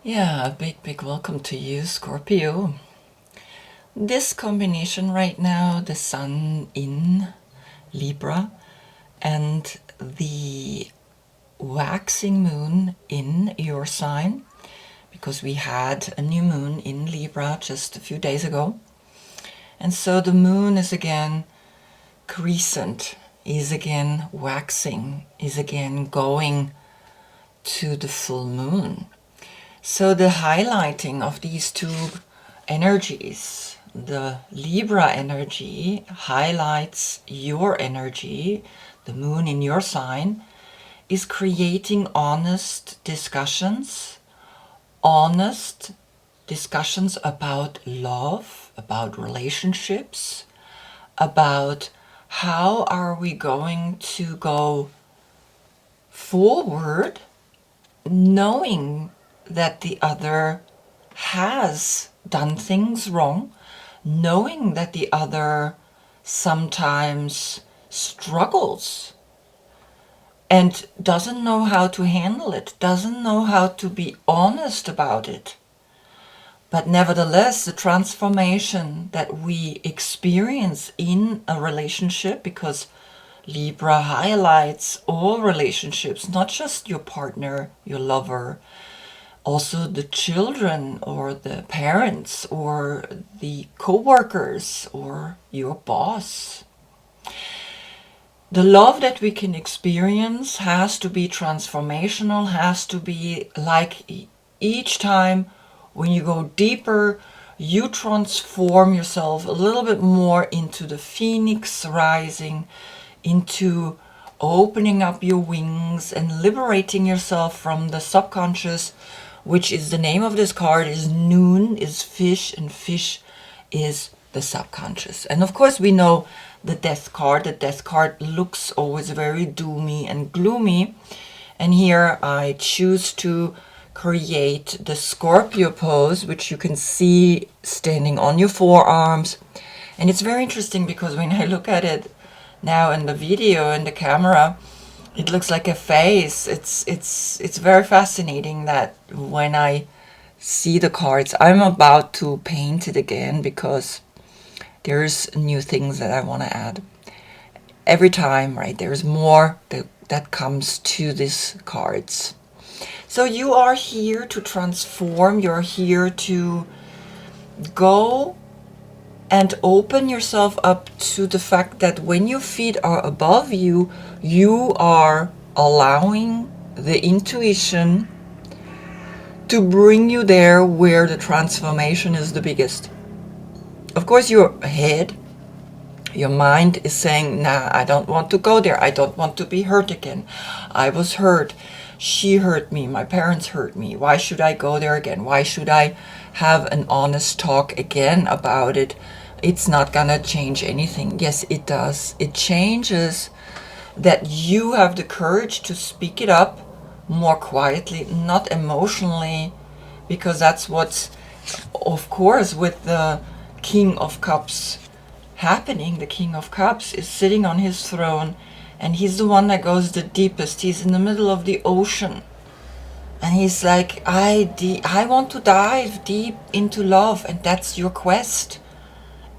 Yeah, a big welcome to you, Scorpio. This combination right now, the Sun in Libra and the waxing moon in your sign, because we had a new moon in Libra just a few days ago. And so the moon is again crescent, is again waxing, is again going to the full moon. So the highlighting of these two energies, the Libra energy highlights your energy, the moon in your sign, is creating honest discussions about love, about relationships, about how are we going to go forward knowing that the other has done things wrong, knowing that the other sometimes struggles and doesn't know how to handle it, doesn't know how to be honest about it. But nevertheless, the transformation that we experience in a relationship, because Libra highlights all relationships, not just your partner, your lover, also the children or the parents or the co-workers or your boss. The love that we can experience has to be transformational, has to be like each time when you go deeper, you transform yourself a little bit more into the phoenix rising, into opening up your wings and liberating yourself from the subconscious, which is the name of this card, is Noon, is fish, and fish is the subconscious. And of course we know the death card. The death card looks always very doomy and gloomy. And here I choose to create the Scorpio pose, which you can see standing on your forearms. And it's very interesting because when I look at it now in the video, in the camera, it looks like a face. It's very fascinating that when I see the cards, I'm about to paint it again because there's new things that I want to add. Every time, right, there's more that comes to these cards. So you are here to transform, you're here to go and open yourself up to the fact that when your feet are above you, you are allowing the intuition to bring you there where the transformation is the biggest. Of course, your head, your mind is saying, nah, I don't want to go there. I don't want to be hurt again. I was hurt. She hurt me. My parents hurt me. Why should I go there again? Why should I have an honest talk again about it? It's not gonna change anything. Yes, it does. It changes that you have the courage to speak it up more quietly, not emotionally, because that's what's, of course, with the King of Cups happening. The King of Cups is sitting on his throne, and he's the one that goes the deepest. He's in the middle of the ocean, and he's like, I want to dive deep into love, and that's your quest.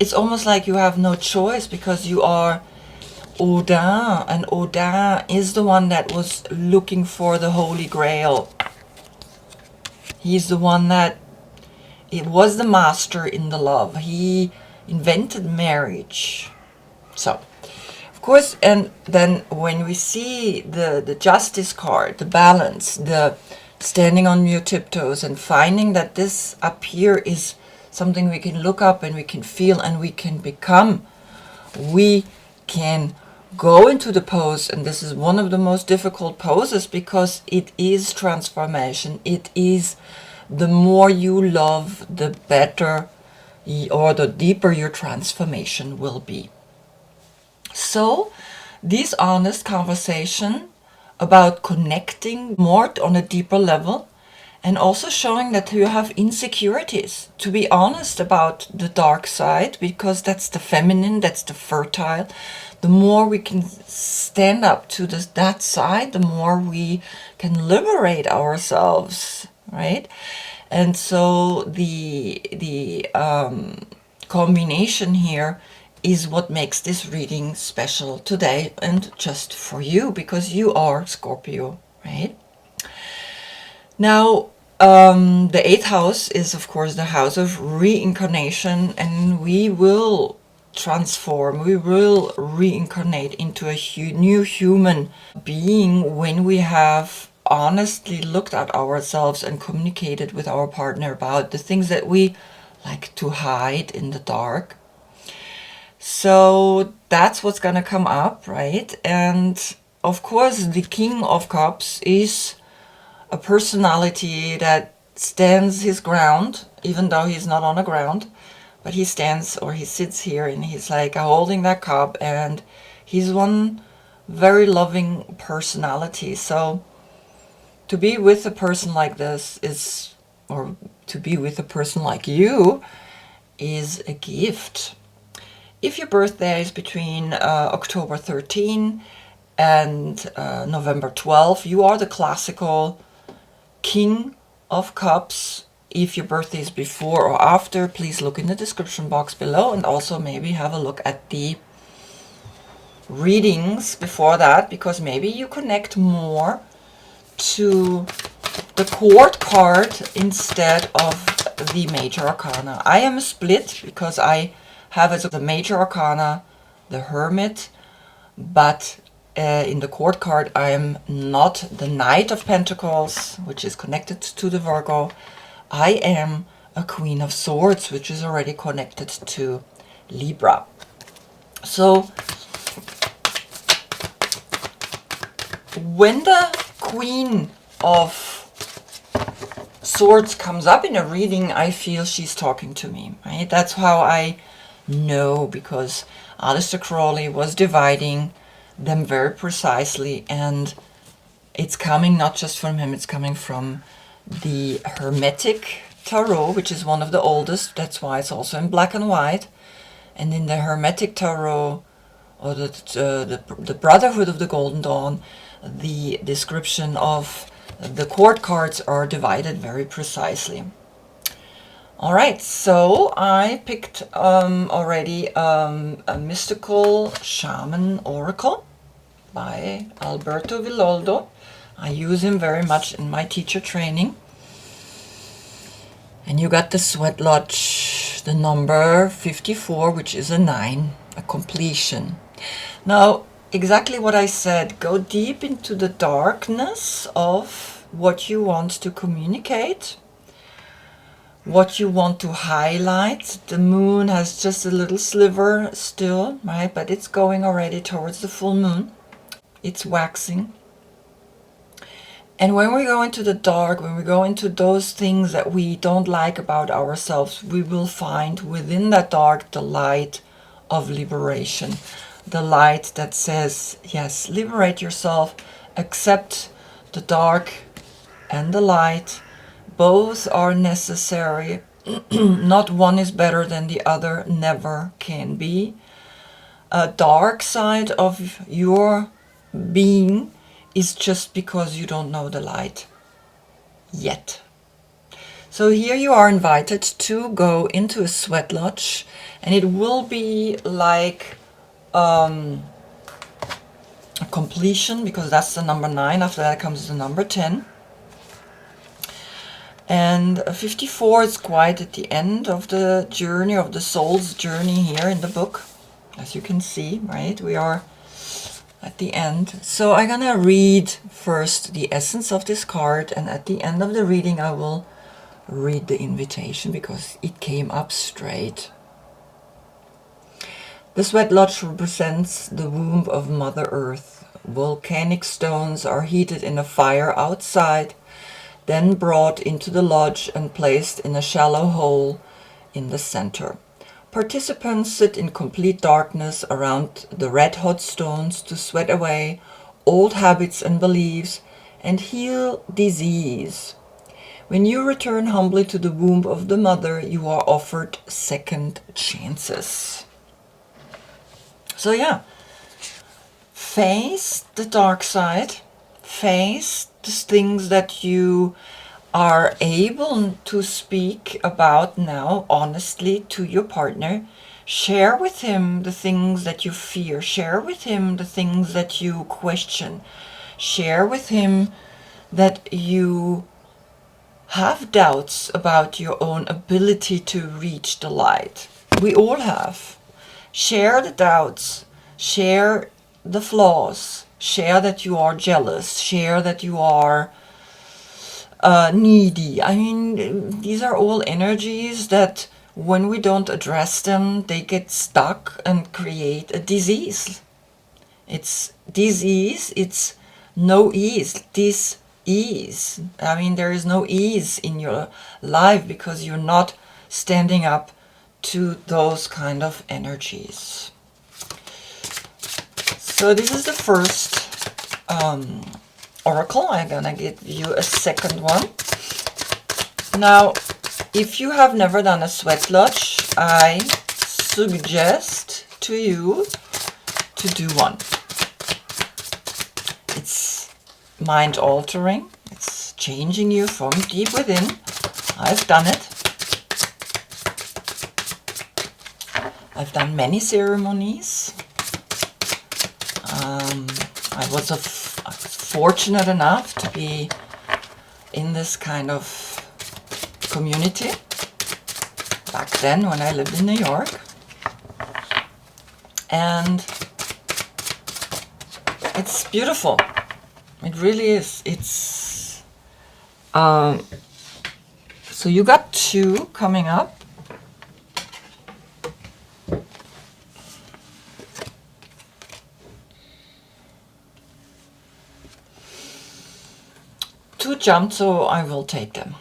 It's almost like you have no choice because you are Odin, and Odin is the one that was looking for the Holy Grail. He's the one that it was the master in the love. He invented marriage. So, of course, and then when we see the Justice card, the balance, the standing on your tiptoes and finding that this up here is something we can look up and we can feel and we can become. We can go into the pose, and this is one of the most difficult poses because it is transformation. It is the more you love, the better or the deeper your transformation will be. So this honest conversation about connecting more on a deeper level, and also showing that you have insecurities, to be honest about the dark side, because that's the feminine, that's the fertile. The more we can stand up to that side, the more we can liberate ourselves, right? And so the combination here is what makes this reading special today and just for you, because you are Scorpio, right? Now, the eighth house is, of course, the house of reincarnation, and we will transform, we will reincarnate into a new human being when we have honestly looked at ourselves and communicated with our partner about the things that we like to hide in the dark. So that's what's gonna come up, right? And of course, the King of Cups is a personality that stands his ground, even though he's not on the ground, but he stands, or he sits here and he's like holding that cup, and he's one very loving personality. So to be with a person like this is, or to be with a person like you, is a gift. If your birthday is between October 13 and November 12, you are the classical King of Cups. If your birthday is before or after, please look in the description box below, and also maybe have a look at the readings before that, because maybe you connect more to the court card instead of the major arcana. I am split because I have as the major arcana the Hermit, but in the court card I am not the Knight of Pentacles, which is connected to the Virgo. I am a Queen of Swords, which is already connected to Libra. So when the Queen of Swords comes up in a reading, I feel she's talking to me, right? That's how I know, because Aleister Crowley was dividing them very precisely, and it's coming not just from him, it's coming from the Hermetic Tarot, which is one of the oldest. That's why it's also in black and white. And in the Hermetic Tarot, or the Brotherhood of the Golden Dawn, the description of the court cards are divided very precisely. All right, so I picked already a mystical shaman oracle by Alberto Vilaldo. I use him very much in my teacher training. And you got the Sweat Lodge, the number 54, which is a 9, a completion. Now, exactly what I said, go deep into the darkness of what you want to communicate, what you want to highlight. The moon has just a little sliver still, right? But it's going already towards the full moon. It's waxing. And when we go into the dark, when we go into those things that we don't like about ourselves, we will find within that dark the light of liberation. The light that says, yes, liberate yourself, accept the dark and the light. Both are necessary. Not one is better than the other, never can be. A dark side of your being is just because you don't know the light yet. So here you are invited to go into a sweat lodge, and it will be like a completion, because that's the number 9. After that comes the number 10. And 54 is quite at the end of the journey, of the soul's journey here in the book. As you can see, right? We are at the end. So I'm gonna read first the essence of this card, and at the end of the reading I will read the invitation, because it came up straight. The Sweat Lodge represents the womb of Mother Earth. Volcanic stones are heated in a fire outside, then brought into the lodge and placed in a shallow hole in the center. Participants sit in complete darkness around the red-hot stones to sweat away old habits and beliefs and heal disease. When you return humbly to the womb of the mother, you are offered second chances. So yeah, face the dark side, face the things that you are able to speak about now honestly to your partner. Share with him the things that you fear. Share with him the things that you question. Share with him that you have doubts about your own ability to reach the light. We all have. Share the doubts. Share the flaws. Share that you are jealous. Share that you are needy. I mean, these are all energies that when we don't address them, they get stuck and create a disease. It's disease, it's no ease. Dis-ease. I mean, there is no ease in your life because you're not standing up to those kind of energies. So this is the first oracle. I'm gonna give you a second one. Now, if you have never done a sweat lodge, I suggest to you to do one. It's mind altering. It's changing you from deep within. I've done it. I've done many ceremonies. I was fortunate enough to be in this kind of community back then when I lived in New York. And it's beautiful. It really is. It's so you got 2 coming up. Two jumped, so I will take them.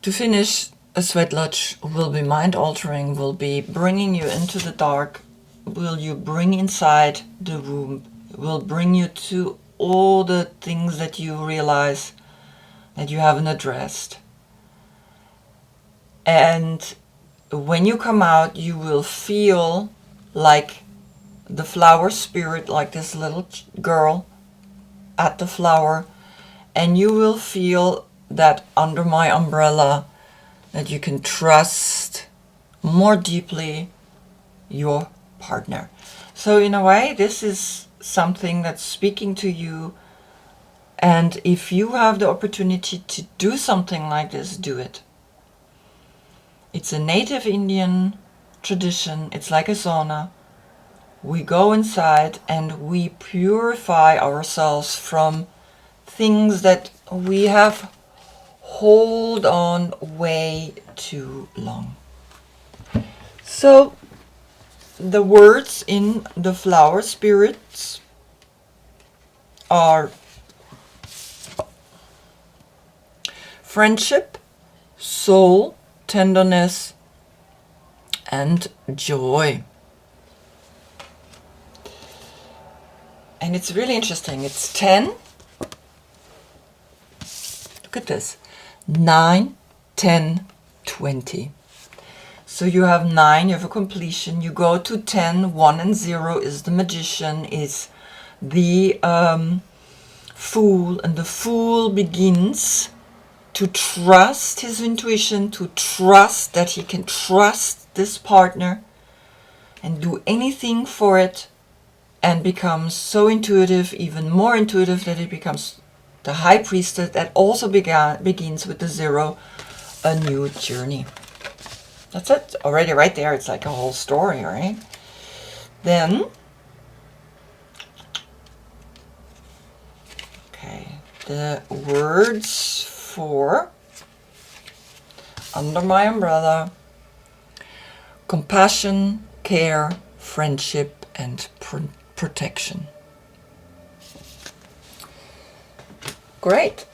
To finish, a sweat lodge will be mind altering, will be bringing you into the dark, will you bring inside the room, will bring you to all the things that you realize that you haven't addressed. And when you come out, you will feel like the flower spirit, like this little girl at the flower, and you will feel that under my umbrella that you can trust more deeply your partner. So in a way, this is something that's speaking to you, and if you have the opportunity to do something like this, do it. It's a native Indian tradition. It's like a sauna. We go inside and we purify ourselves from things that we have hold on way too long. So the words in the flower spirits are friendship, soul, tenderness, and joy. And it's really interesting. It's 10. Look at this. 9, 10, 20. So you have 9, you have a completion. You go to 10, 1 and 0 is the magician, is the fool. And the fool begins to trust his intuition, to trust that he can trust this partner and do anything for it, and becomes so intuitive, even more intuitive, that it becomes the high priestess that also begins with the 0, a new journey. That's it. Already right there, it's like a whole story, right? Then, okay, the words for under my umbrella: compassion, care, friendship, and protection. Great.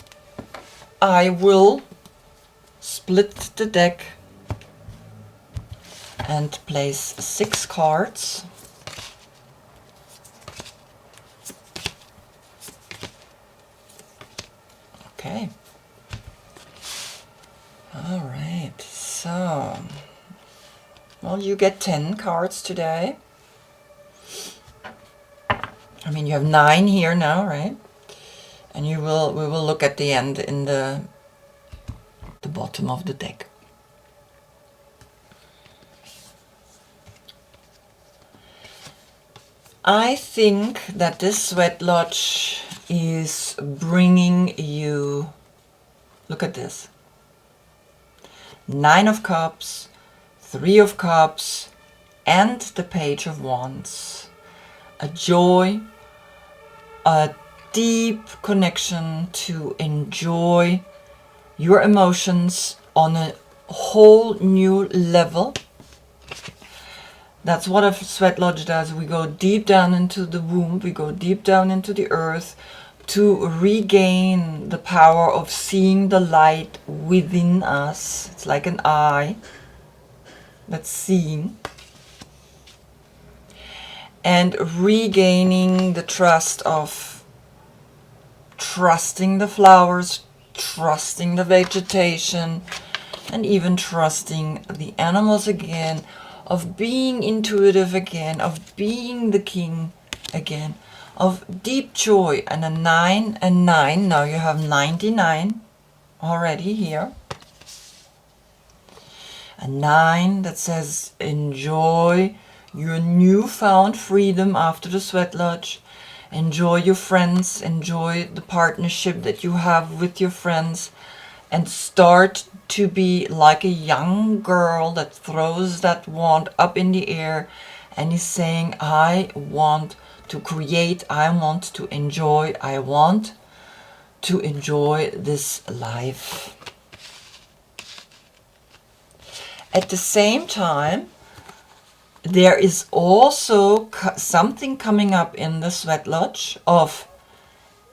I will split the deck and place 6 cards. Okay. All right. So, well, you get 10 cards today. I mean, you have 9 here now, right? And we will look at the end in the bottom of the deck. I think that this sweat lodge is bringing you, look at this, 9 of Cups, 3 of Cups, and the Page of Wands. A joy, a deep connection to enjoy your emotions on a whole new level. That's what a sweat lodge does. We go deep down into the womb, we go deep down into the earth to regain the power of seeing the light within us. It's like an eye that's seeing. And regaining the trust of trusting the flowers, trusting the vegetation, and even trusting the animals again, of being intuitive again, of being the king again, of deep joy. And a 9 and 9, now you have 99 already here. A 9 that says enjoy your newfound freedom after the sweat lodge. Enjoy your friends, enjoy the partnership that you have with your friends, and start to be like a young girl that throws that wand up in the air and is saying, I want to create, I want to enjoy, I want to enjoy this life. At the same time, there is also something coming up in the sweat lodge of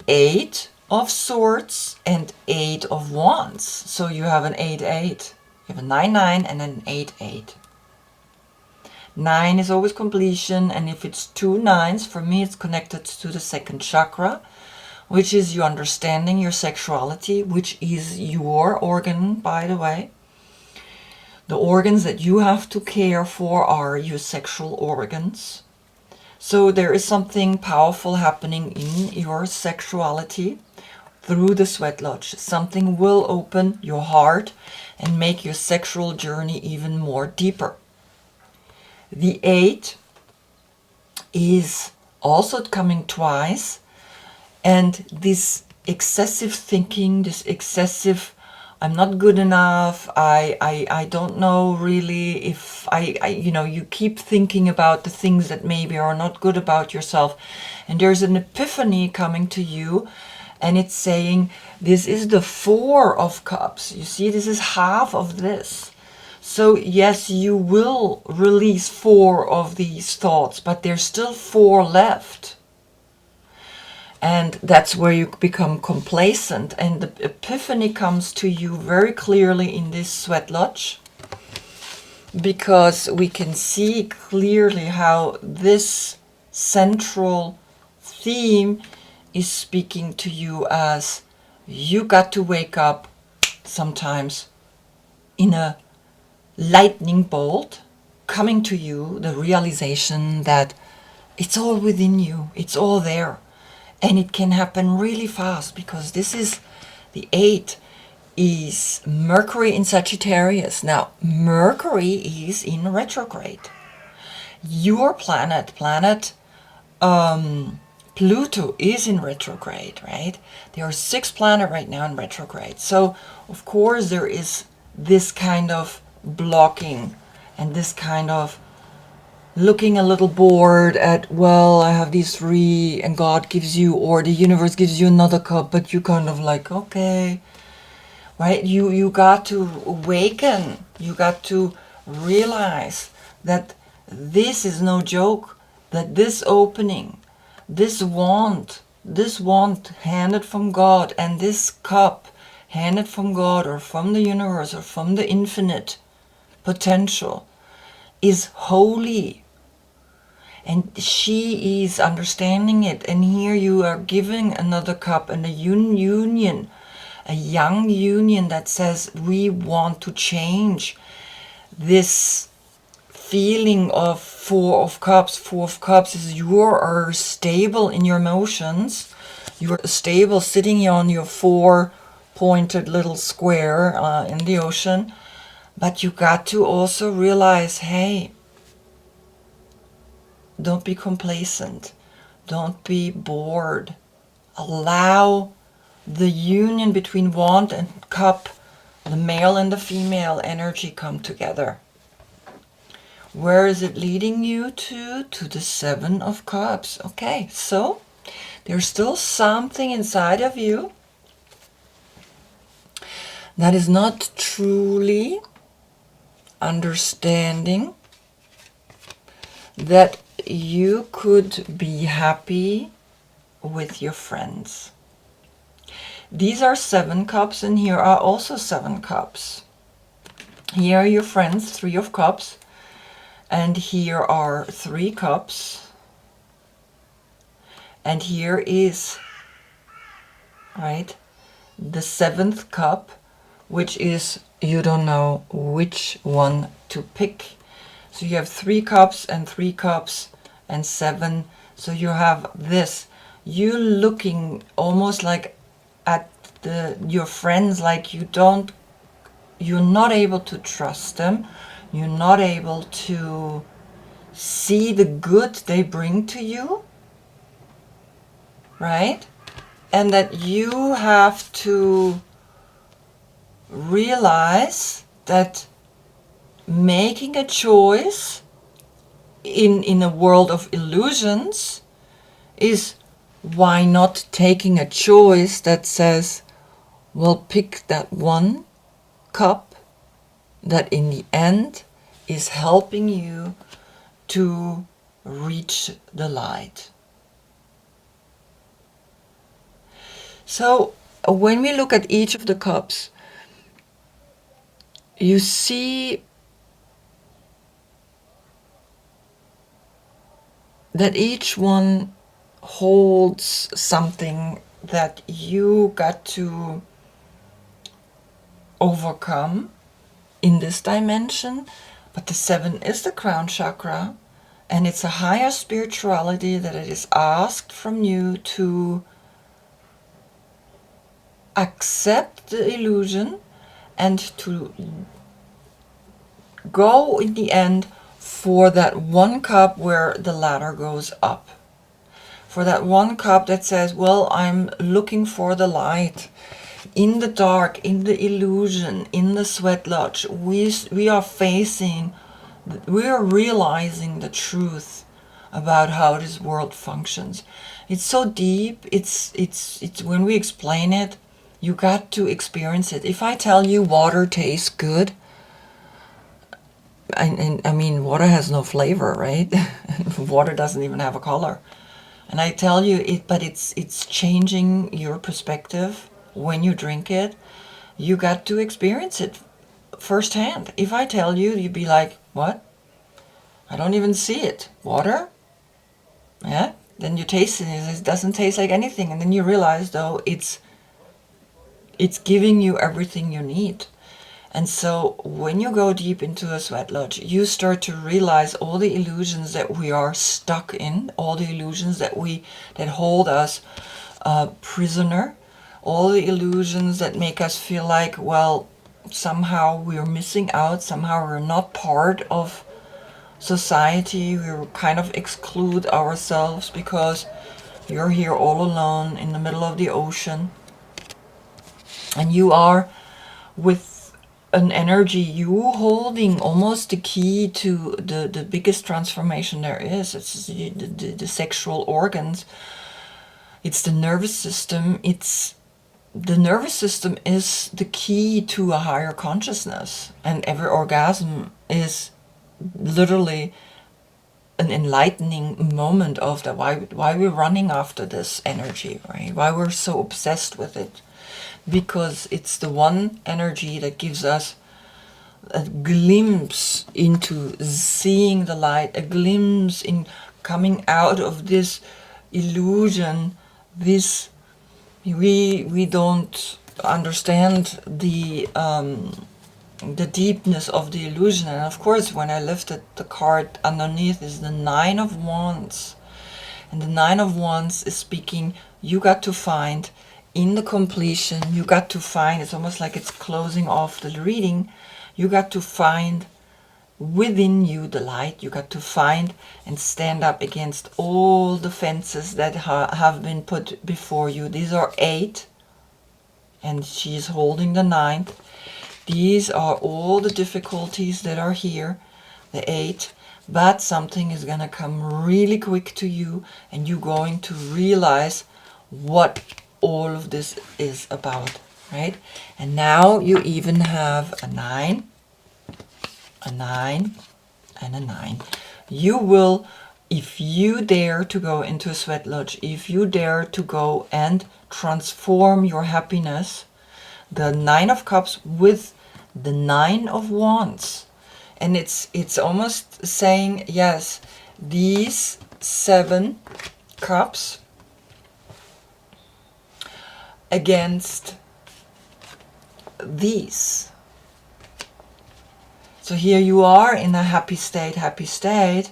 8 of Swords and 8 of Wands. So you have an 8-8. You have a 9-9 and an 8-8. 9 is always completion, and if it's 2 9s, for me it's connected to the second chakra, which is your understanding, your sexuality, which is your organ, by the way. The organs that you have to care for are your sexual organs. So there is something powerful happening in your sexuality through the sweat lodge. Something will open your heart and make your sexual journey even more deeper. The 8 is also coming twice, and this excessive thinking, this excessive I'm not good enough, I don't know really if I you keep thinking about the things that maybe are not good about yourself, and there's an epiphany coming to you, and it's saying this is the 4 of Cups. You see, this is half of this. So yes, you will release 4 of these thoughts, but there's still 4 left. And that's where you become complacent, and the epiphany comes to you very clearly in this sweat lodge, because we can see clearly how this central theme is speaking to you as you got to wake up sometimes in a lightning bolt, coming to you the realization that it's all within you, it's all there. And it can happen really fast, because this is the 8 is Mercury in Sagittarius. Now, Mercury is in retrograde. Your planet Pluto is in retrograde, right? There are 6 planets right now in retrograde. So, of course, there is this kind of blocking and this kind of looking a little bored at, well, I have these 3 and God gives you, or the universe gives you another cup, but you kind of like, okay, right? You got to awaken. You got to realize that this is no joke, that this opening, this wand handed from God, and this cup handed from God or from the universe or from the infinite potential is holy. And she is understanding it. And here you are giving another cup and a union, a young union that says we want to change this feeling of 4 of Cups. 4 of Cups is you are stable in your emotions. You are stable, sitting here on your four-pointed little square in the ocean. But you got to also realize, hey, don't be complacent. Don't be bored. Allow the union between wand and cup, the male and the female energy, come together. Where is it leading you to? To the Seven of Cups. Okay, so there's still something inside of you that is not truly understanding that you could be happy with your friends. These are 7 cups, and here are also 7 cups. Here are your friends, 3 of cups, and here are 3 cups, and here is, right, the 7th cup, which is, you don't know which one to pick. So you have 3 cups and 3 cups and 7. So you have this. You looking almost like at your friends, like you're not able to trust them. You're not able to see the good they bring to you, right? And that you have to realize that making a choice in a world of illusions is, why not taking a choice that says, well, pick that one cup that in the end is helping you to reach the light. So when we look at each of the cups, you see that each one holds something that you got to overcome in this dimension. But the 7 is the Crown Chakra, and it's a higher spirituality that it is asked from you to accept the illusion and to go in the end for that one cup where the ladder goes up. For that one cup that says, well, I'm looking for the light. In the dark, in the illusion, in the sweat lodge, we are realizing the truth about how this world functions. It's so deep, it's when we explain it, you got to experience it. If I tell you water tastes good, and I mean, water has no flavor, right? Water doesn't even have a color. And I tell you it, but it's changing your perspective when you drink it. You got to experience it firsthand. If I tell you, you'd be like, what? I don't even see it. Water? Yeah? Then you taste it, and it doesn't taste like anything. And then you realize, though, it's giving you everything you need. And so when you go deep into a sweat lodge, you start to realize all the illusions that we are stuck in, all the illusions that hold us prisoner, all the illusions that make us feel like, well, somehow we're missing out, somehow we're not part of society, we kind of exclude ourselves because you're here all alone in the middle of the ocean, and you are with an energy, you holding almost the key to the biggest transformation there is. It's the sexual organs. It's the nervous system. The nervous system is the key to a higher consciousness. And every orgasm is literally an enlightening moment of that. Why we're running after this energy, right? Why we're so obsessed with it. Because it's the one energy that gives us a glimpse into seeing the light, a glimpse in coming out of this illusion. This we don't understand the deepness of the illusion. And of course, when I lifted the card underneath is the 9 of Wands. And the 9 of Wands is speaking you got to find in the completion, you got to find, it's almost like it's closing off the reading, you got to find within you the light. You got to find and stand up against all the fences that have been put before you. These are 8, and she's holding the 9th. These are all the difficulties that are here, the 8, but something is going to come really quick to you, and you're going to realize what all of this is about, right? And now you even have a 9, a 9, and a 9. You will, if you dare to go into a sweat lodge, if you dare to go and transform your happiness, the 9 of Cups with the 9 of Wands, and it's almost saying, yes, these 7 cups against these. So here you are in a happy state, happy state.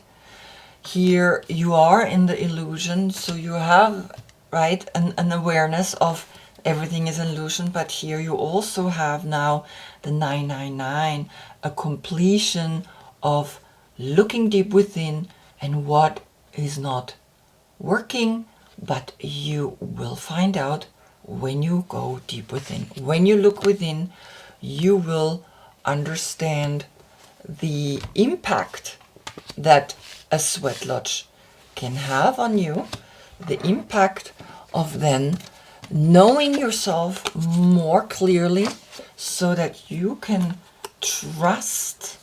Here you are in the illusion, so you have, right, an awareness of everything is an illusion, but here you also have now the 999, a completion of looking deep within and what is not working, but you will find out when you go deep within. When you look within, you will understand the impact that a sweat lodge can have on you, the impact of then knowing yourself more clearly so that you can trust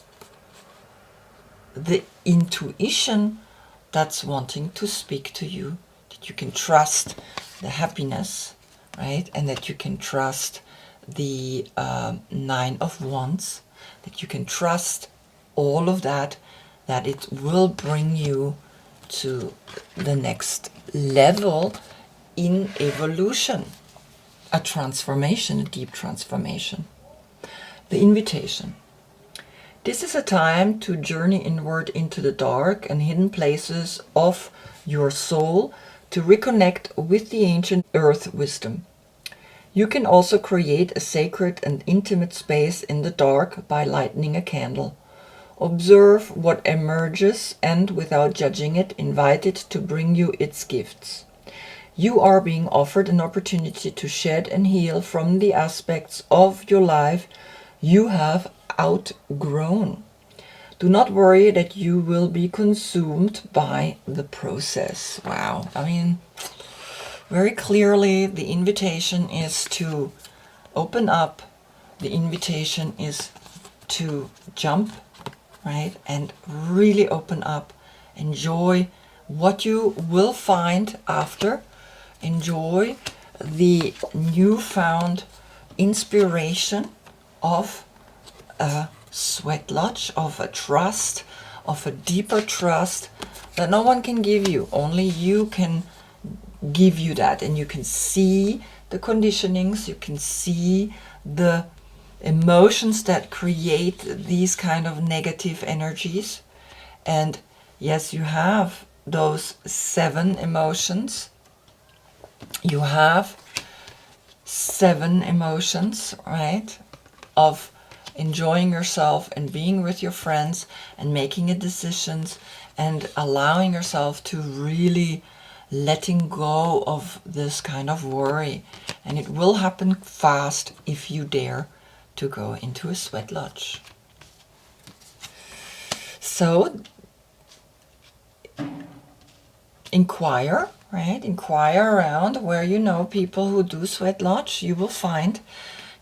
the intuition that's wanting to speak to you, that you can trust the happiness, right? And that you can trust the 9 of Wands, that you can trust all of that, that it will bring you to the next level in evolution, a transformation, a deep transformation. The invitation. This is a time to journey inward into the dark and hidden places of your soul to reconnect with the ancient earth wisdom. You can also create a sacred and intimate space in the dark by lighting a candle. Observe what emerges and, without judging it, invite it to bring you its gifts. You are being offered an opportunity to shed and heal from the aspects of your life you have outgrown. Do not worry that you will be consumed by the process. Wow. I mean, very clearly the invitation is to open up. The invitation is to jump, right? And really open up. Enjoy what you will find after. Enjoy the newfound inspiration of a sweat lodge, of a trust, of a deeper trust that no one can give you. Only you can give you that, and you can see the conditionings, you can see the emotions that create these kind of negative energies. And yes, you have those 7 emotions. You have 7 emotions, right, of enjoying yourself and being with your friends and making a decisions and allowing yourself to really letting go of this kind of worry. And it will happen fast if you dare to go into a sweat lodge. So inquire, right? Inquire around where you know people who do sweat lodge. You will find,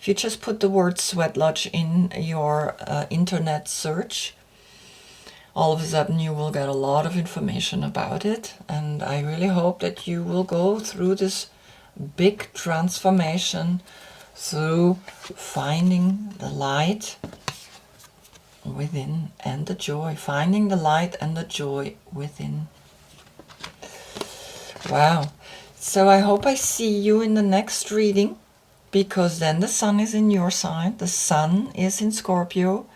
if you just put the word sweat lodge in your internet search, all of a sudden you will get a lot of information about it. And I really hope that you will go through this big transformation through finding the light within and the joy. Finding the light and the joy within. Wow. So I hope I see you in the next reading, because then the sun is in your sign. The sun is in Scorpio,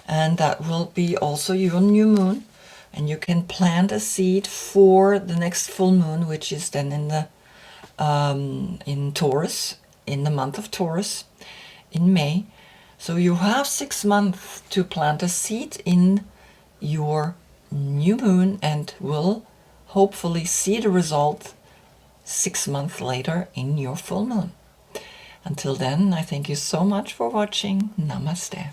and that will be also your new moon. And you can plant a seed for the next full moon, which is then in the in Taurus, in the month of Taurus, in May. So you have 6 months to plant a seed in your new moon and will hopefully see the result 6 months later in your full moon. Until then, I thank you so much for watching. Namaste.